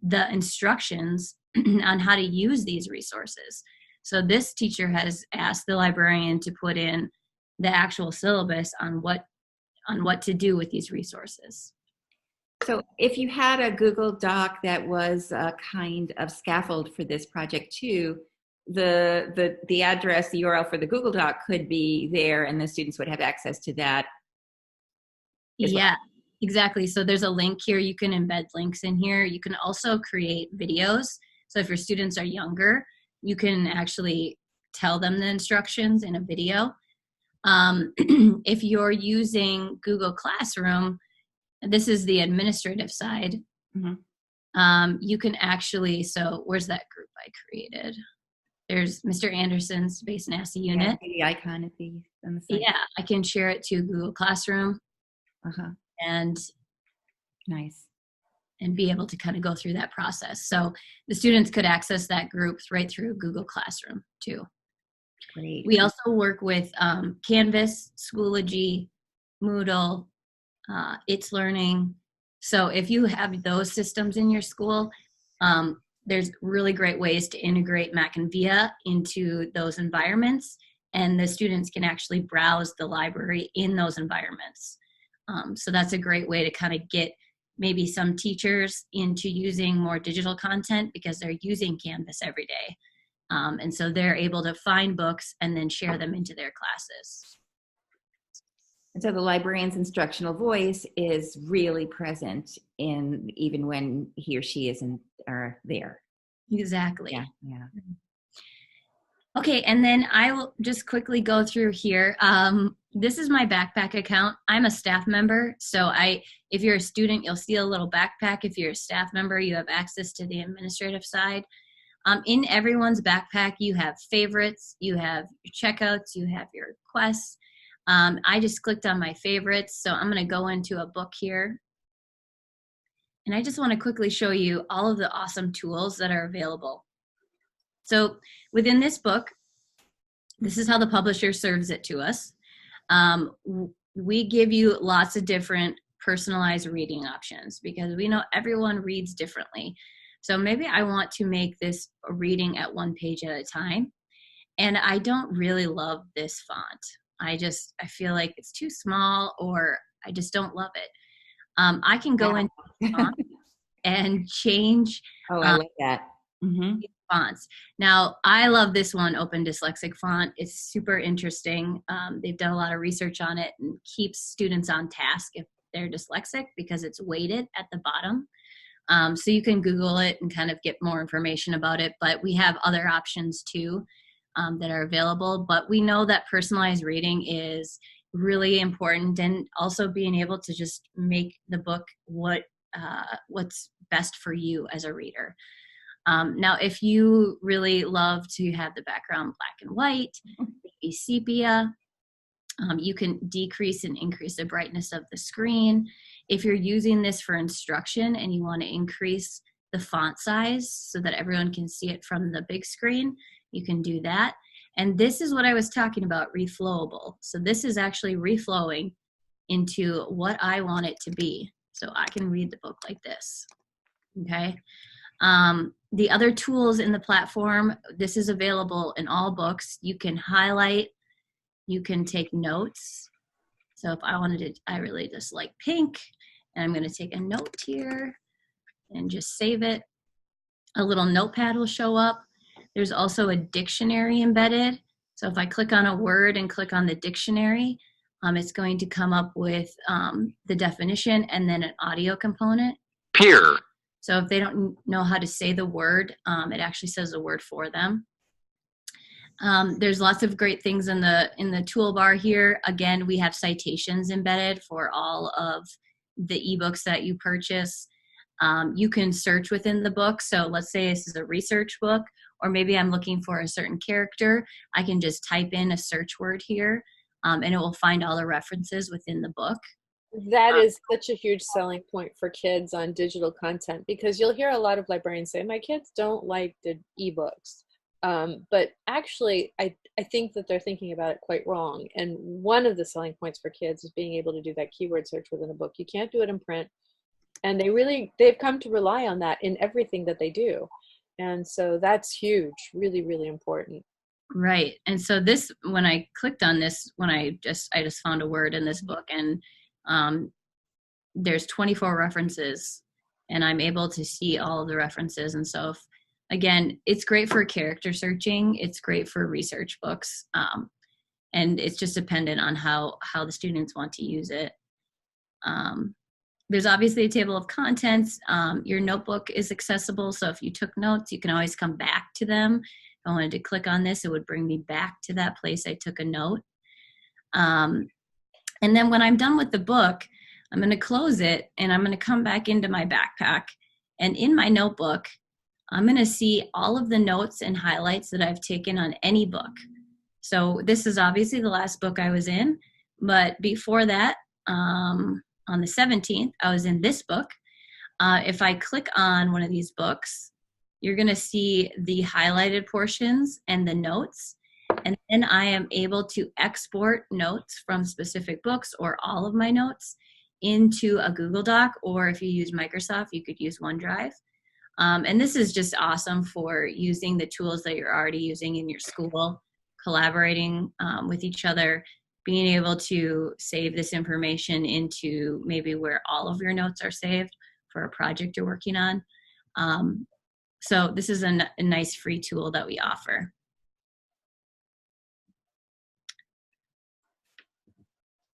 Speaker 2: the instructions on how to use these resources. So this teacher has asked the librarian to put in the actual syllabus on what to do with these resources.
Speaker 1: So if you had a Google Doc that was a kind of scaffold for this project too, the address, the URL for the Google Doc could be there and the students would have access to that.
Speaker 2: Yeah, exactly. So there's a link here. You can embed links in here. You can also create videos. So if your students are younger, you can actually tell them the instructions in a video. If you're using Google Classroom, this is the administrative side. Mm-hmm. You can actually, so where's that group I created? There's Mr. Anderson's Space NASA unit.
Speaker 1: Yeah, the icon at the on the side.
Speaker 2: Yeah, I can share it to Google Classroom. And
Speaker 1: nice.
Speaker 2: And be able to kind of go through that process. So the students could access that group right through Google Classroom too.
Speaker 1: Great.
Speaker 2: We also work with Canvas, Schoology, Moodle, It's Learning. So if you have those systems in your school, there's really great ways to integrate Mackin Via into those environments, and the students can actually browse the library in those environments. So that's a great way to kind of get maybe some teachers into using more digital content because they're using Canvas every day. And so they're able to find books and then share them into their classes.
Speaker 1: And so the librarian's instructional voice is really present in even when he or she isn't there.
Speaker 2: Exactly.
Speaker 1: Yeah.
Speaker 2: Okay, and then I will just quickly go through here. This is my backpack account. I'm a staff member, so if you're a student, you'll see a little backpack. If you're a staff member, you have access to the administrative side. In everyone's backpack, you have favorites, you have your checkouts, you have your requests. I just clicked on my favorites, so I'm going to go into a book here. And I just want to quickly show you all of the awesome tools that are available. So within this book, this is how the publisher serves it to us. We give you lots of different personalized reading options because we know everyone reads differently. So maybe I want to make this a reading at one page at a time. And I don't really love this font. I feel like it's too small, or I just don't love it. I can go into font and change.
Speaker 1: Oh, I like that. Mm-hmm.
Speaker 2: Fonts. Now, I love this one, Open Dyslexic Font. It's super interesting. They've done a lot of research on it and keeps students on task if they're dyslexic because it's weighted at the bottom. So you can Google it and kind of get more information about it. But we have other options too that are available. But we know that personalized reading is really important, and also being able to just make the book what's best for you as a reader. Now, if you really love to have the background black and white, maybe sepia, you can decrease and increase the brightness of the screen. If you're using this for instruction and you want to increase the font size so that everyone can see it from the big screen, you can do that. And this is what I was talking about, reflowable. So this is actually reflowing into what I want it to be. So I can read the book like this, okay? The other tools in the platform, this is available in all books. You can highlight, you can take notes. So if I wanted to, I really just like pink, And I'm going to take a note here and just save it. A little notepad will show up. There's also a dictionary embedded. So if I click on a word and click on the dictionary, it's going to come up with the definition and then an audio component.
Speaker 5: Peer.
Speaker 2: So if they don't know how to say the word, it actually says the word for them. There's lots of great things in the toolbar here. Again, we have citations embedded for all of the ebooks that you purchase. You can search within the book. So let's say this is a research book, or maybe I'm looking for a certain character. I can just type in a search word here, and it will find all the references within the book.
Speaker 3: That is such a huge selling point for kids on digital content, because you'll hear a lot of librarians say, my kids don't like the ebooks. But actually, I think that they're thinking about it quite wrong. And one of the selling points for kids is being able to do that keyword search within a book. You can't do it in print. And they've come to rely on that in everything that they do. And so that's huge, really, really important.
Speaker 2: Right. And so this, when I clicked on this, I just found a word in this book, and there's 24 references, and I'm able to see all of the references. And so again, it's great for character searching. It's great for research books. And it's just dependent on how the students want to use it. There's obviously a table of contents. Your notebook is accessible. So if you took notes, you can always come back to them. If I wanted to click on this, it would bring me back to that place I took a note. And then when I'm done with the book, I'm going to close it, and I'm going to come back into my backpack. And in my notebook, I'm going to see all of the notes and highlights that I've taken on any book. So this is obviously the last book I was in, but before that, on the 17th, I was in this book. If I click on one of these books, you're going to see the highlighted portions and the notes. And then I am able to export notes from specific books or all of my notes into a Google Doc, or if you use Microsoft, you could use OneDrive. And this is just awesome for using the tools that you're already using in your school, collaborating with each other, being able to save this information into maybe where all of your notes are saved for a project you're working on. So this is a nice free tool that we offer.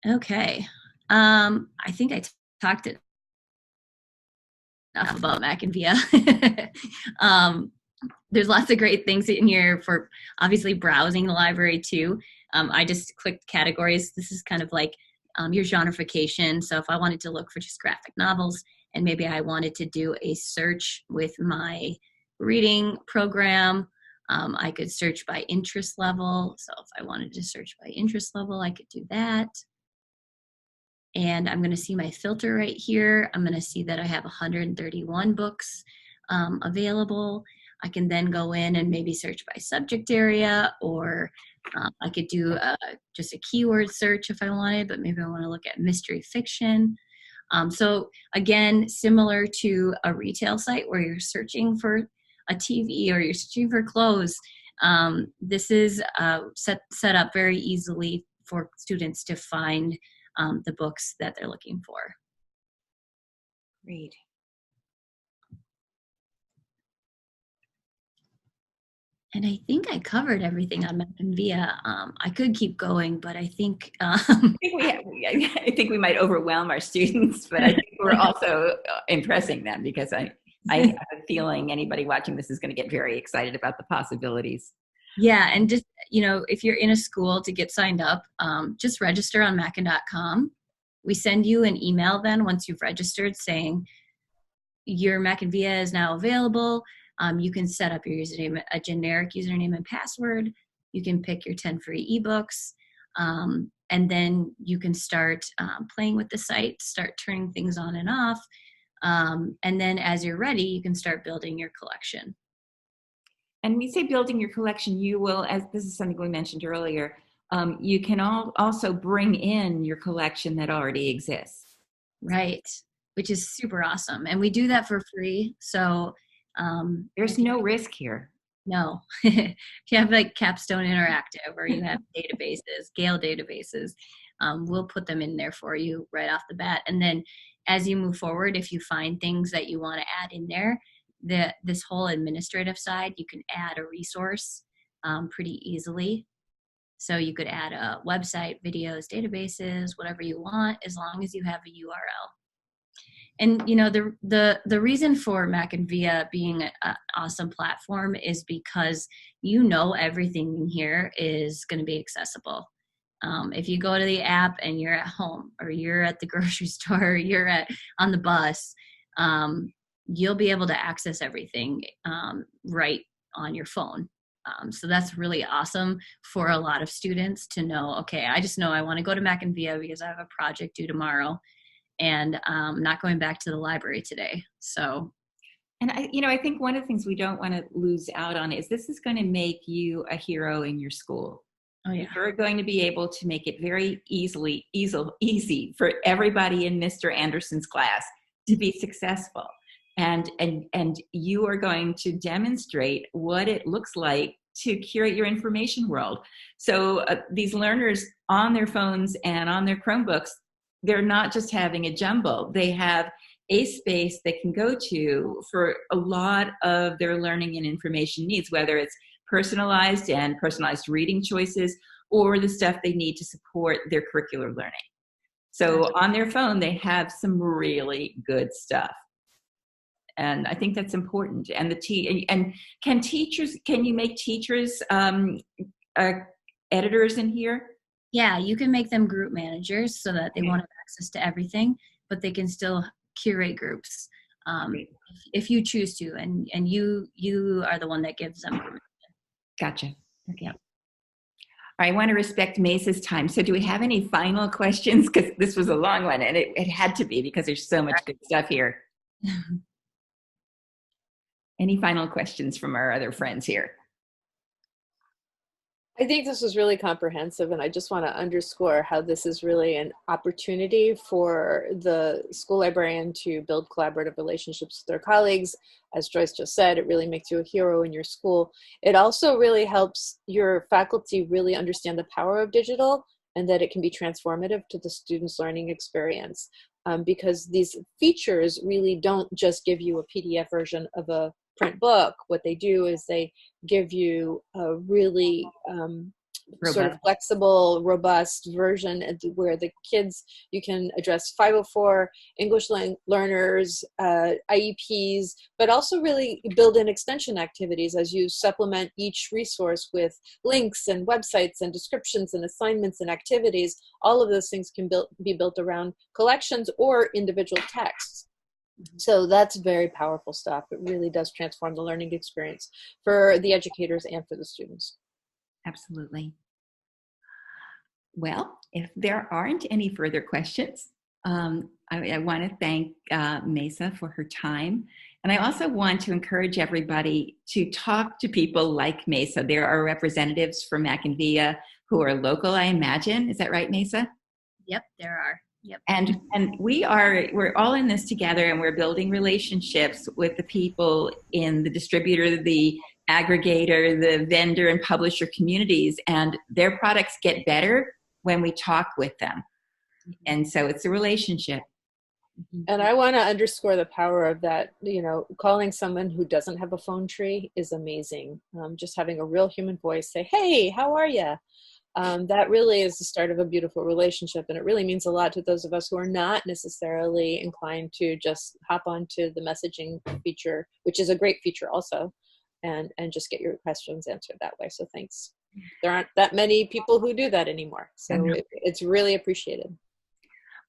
Speaker 2: Okay. I think I talked enough about Mackin Via. There's lots of great things in here for obviously browsing the library too. I just clicked categories. This is kind of like your genreification. So if I wanted to look for just graphic novels, and maybe I wanted to do a search with my reading program, I could search by interest level. So if I wanted to search by interest level, I could do that. And I'm going to see my filter right here. I'm going to see that I have 131 books available. I can then go in and maybe search by subject area, or I could do just a keyword search if I wanted, but maybe I want to look at mystery fiction. So again, similar to a retail site where you're searching for a TV or you're searching for clothes, this is set up very easily for students to find the books that they're looking for.
Speaker 1: Great.
Speaker 2: And I think I covered everything on Mackin Via. I could keep going, but I think
Speaker 1: I think we might overwhelm our students, but I think we're also impressing them, because I have a feeling anybody watching this is going to get very excited about the possibilities.
Speaker 2: Yeah, and just, if you're in a school to get signed up, just register on Mackin.com. We send you an email then once you've registered saying your Mackin Via is now available. You can set up your username, a generic username and password. You can pick your 10 free ebooks. And then you can start playing with the site, start turning things on and off. And then as you're ready, you can start building your collection.
Speaker 1: And when you say building your collection, you will, as this is something we mentioned earlier, you can also bring in your collection that already exists.
Speaker 2: Right, which is super awesome. And we do that for free. So
Speaker 1: there's no risk here.
Speaker 2: No. If you have like Capstone Interactive, or you have databases, Gale databases, we'll put them in there for you right off the bat. And then as you move forward, if you find things that you want to add in there, this whole administrative side, you can add a resource pretty easily. So you could add a website, videos, databases, whatever you want, as long as you have a URL. And you know, the reason for Mackin Via being an awesome platform is because you know everything in here is going to be accessible. If you go to the app and you're at home, or you're at the grocery store, or you're on the bus, you'll be able to access everything right on your phone. So that's really awesome for a lot of students to know, okay, I just know I want to go to Mackin Via because I have a project due tomorrow, and not going back to the library today. So,
Speaker 1: and I think one of the things we don't want to lose out on is this is going to make you a hero in your school.
Speaker 2: oh yeah,
Speaker 1: You're going to be able to make it very easy for everybody in Mr. Anderson's class to be successful. And you are going to demonstrate what it looks like to curate your information world. So these learners on their phones and on their Chromebooks, they're not just having a jumble. They have a space they can go to for a lot of their learning and information needs, whether it's personalized reading choices or the stuff they need to support their curricular learning. So on their phone, they have some really good stuff. And I think that's important. And can you make teachers editors in here?
Speaker 2: yeah, you can make them group managers so that they won't have access to everything, but they can still curate groups if you choose to, and you are the one that gives them permission.
Speaker 1: Gotcha. Okay. All right, I want to respect Mesa's time. So do we have any final questions? Because this was a long one, and it had to be because there's so much good stuff here. Any final questions from our other friends here?
Speaker 3: I think this was really comprehensive, and I just want to underscore how this is really an opportunity for the school librarian to build collaborative relationships with their colleagues. As Joyce just said, it really makes you a hero in your school. It also really helps your faculty really understand the power of digital and that it can be transformative to the student's learning experience. Because these features really don't just give you a PDF version of a print book. What they do is they give you a really sort of flexible, robust version where the kids, you can address 504 English learners, IEPs, but also really build in extension activities as you supplement each resource with links and websites and descriptions and assignments and activities. All of those things can be built around collections or individual texts. So that's very powerful stuff. It really does transform the learning experience for the educators and for the students.
Speaker 1: Absolutely. Well, if there aren't any further questions, I want to thank Mesa for her time. And I also want to encourage everybody to talk to people like Mesa. There are representatives from Mackin Via who are local, I imagine. Is that right, Mesa?
Speaker 2: Yep, there are. Yep.
Speaker 1: And we're all in this together, and we're building relationships with the people in the distributor, the aggregator, the vendor and publisher communities, and their products get better when we talk with them. And so it's a relationship.
Speaker 3: And I want to underscore the power of that. You know, calling someone who doesn't have a phone tree is amazing. Just having a real human voice say, "Hey, how are you?" That really is the start of a beautiful relationship, and it really means a lot to those of us who are not necessarily inclined to just hop onto the messaging feature, which is a great feature also, and just get your questions answered that way. So thanks. There aren't that many people who do that anymore, so it's really appreciated.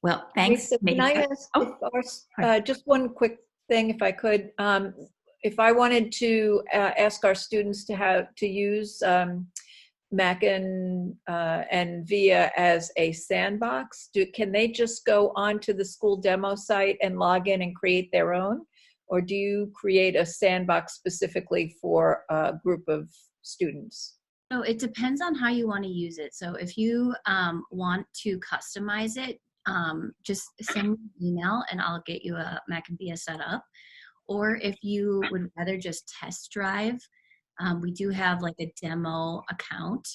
Speaker 1: Well, thanks.
Speaker 4: Can I ask just one quick thing, if I could? If I wanted to ask our students to use Mackin and Via as a sandbox, can they just go onto the school demo site and log in and create their own? Or do you create a sandbox specifically for a group of students?
Speaker 2: So it depends on how you want to use it. So if you want to customize it, just send me an email and I'll get you a Mackin Via set up. Or if you would rather just test drive, we do have like a demo account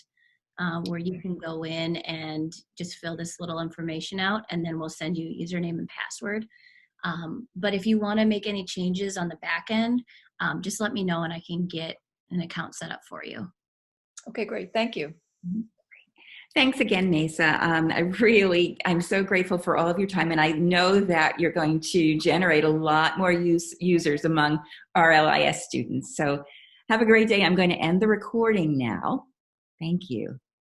Speaker 2: where you can go in and just fill this little information out, and then we'll send you username and password. But if you want to make any changes on the back end, just let me know and I can get an account set up for you.
Speaker 4: Okay, great. Thank you.
Speaker 1: Thanks again, Mesa. I'm so grateful for all of your time, and I know that you're going to generate a lot more users among our LIS students. So have a great day. I'm going to end the recording now. Thank you.